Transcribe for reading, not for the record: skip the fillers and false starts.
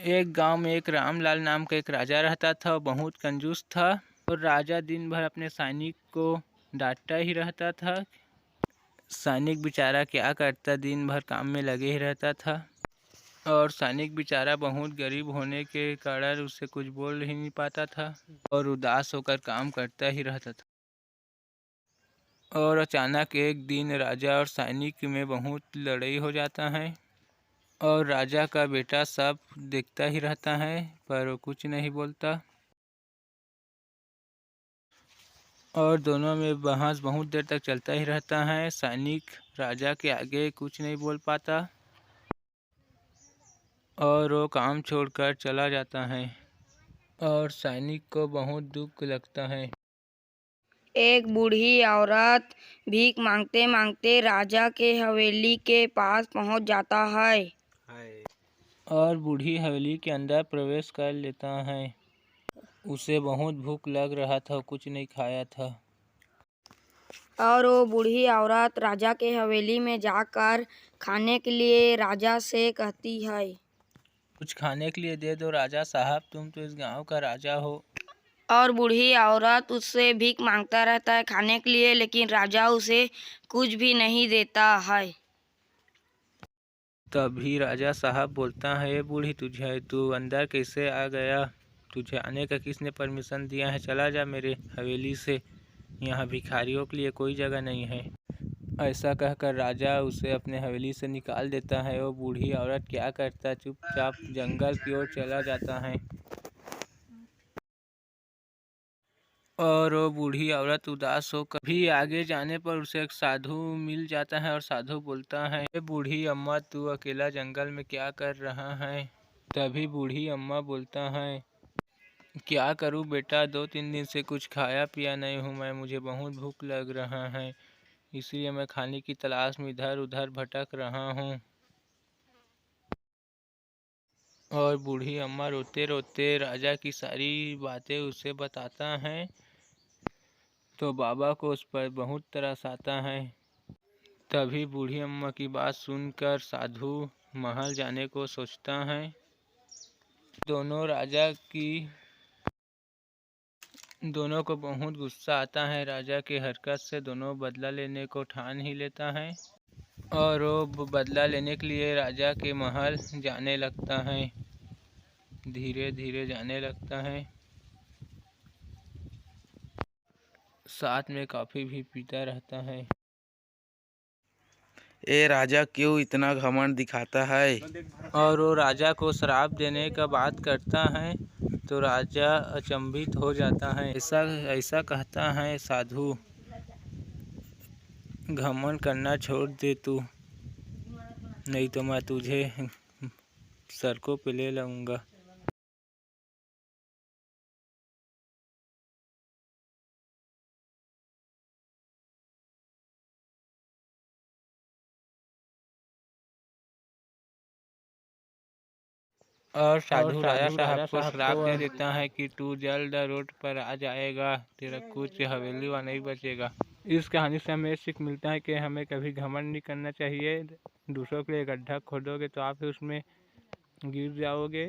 एक गांव में एक रामलाल नाम का एक राजा रहता था। बहुत कंजूस था और राजा दिन भर अपने सैनिक को डांटता ही रहता था। सैनिक बेचारा क्या करता, दिन भर काम में लगे ही रहता था और सैनिक बेचारा बहुत गरीब होने के कारण उससे कुछ बोल ही नहीं पाता था और उदास होकर काम करता ही रहता था। और अचानक एक दिन राजा और सैनिक में बहुत लड़ाई हो जाता है और राजा का बेटा सब देखता ही रहता है पर वो कुछ नहीं बोलता और दोनों में बहस बहुत देर तक चलता ही रहता है। सैनिक राजा के आगे कुछ नहीं बोल पाता और वो काम छोड़कर चला जाता है और सैनिक को बहुत दुख लगता है। एक बूढ़ी औरत भीख मांगते मांगते राजा के हवेली के पास पहुंच जाता है और बूढ़ी हवेली के अंदर प्रवेश कर लेता है। उसे बहुत भूख लग रहा था, कुछ नहीं खाया था और वो बूढ़ी औरत राजा के हवेली में जाकर खाने के लिए राजा से कहती है। कुछ खाने के लिए दे दो राजा साहब, तुम तो इस गांव का राजा हो। और बूढ़ी औरत उससे भीख मांगता रहता है खाने के लिए, लेकिन राजा उसे कुछ भी नहीं देता है। तभी राजा साहब बोलता है, बूढ़ी तू अंदर कैसे आ गया? तुझे आने का किसने परमिशन दिया है? चला जा मेरे हवेली से, यहाँ भिखारियों के लिए कोई जगह नहीं है। ऐसा कहकर राजा उसे अपने हवेली से निकाल देता है। वो बूढ़ी औरत क्या करता, चुपचाप जंगल की ओर चला जाता है और वो बूढ़ी औरत उदास होकर भी आगे जाने पर उसे एक साधु मिल जाता है और साधु बोलता है, बूढ़ी अम्मा तू अकेला जंगल में क्या कर रहा है? तभी बूढ़ी अम्मा बोलता है, क्या करूं बेटा, 2-3 दिन से कुछ खाया पिया नहीं हूं मैं, मुझे बहुत भूख लग रहा है, इसलिए मैं खाने की तलाश में इधर उधर भटक रहा हूँ। और बूढ़ी अम्मा रोते रोते राजा की सारी बातें उसे बताता है तो बाबा को उस पर बहुत तरस आता है। तभी बूढ़ी अम्मा की बात सुनकर साधु महल जाने को सोचता है। दोनों को बहुत गुस्सा आता है राजा के हरकत से। दोनों बदला लेने को ठान ही लेता है और वो बदला लेने के लिए राजा के महल जाने लगता है। धीरे धीरे जाने लगता है, साथ में कॉफी भी पीता रहता है। ए राजा क्यों इतना घमंड दिखाता है? और वो राजा को श्राप देने का बात करता है तो राजा अचंभित हो जाता है। ऐसा कहता है साधु, घमंड करना छोड़ दे तू, नहीं तो मैं तुझे सड़कों पे ले लूँगा। और साधु राजा साहब को श्राप दे देता है कि तू जल्द रोड पर आ जाएगा, तेरा कुछ हवेली व नहीं बचेगा। इस कहानी से हमें सीख मिलता है कि हमें कभी घमंड नहीं करना चाहिए। दूसरों के लिए गड्ढा खोदोगे तो आप उसमें गिर जाओगे।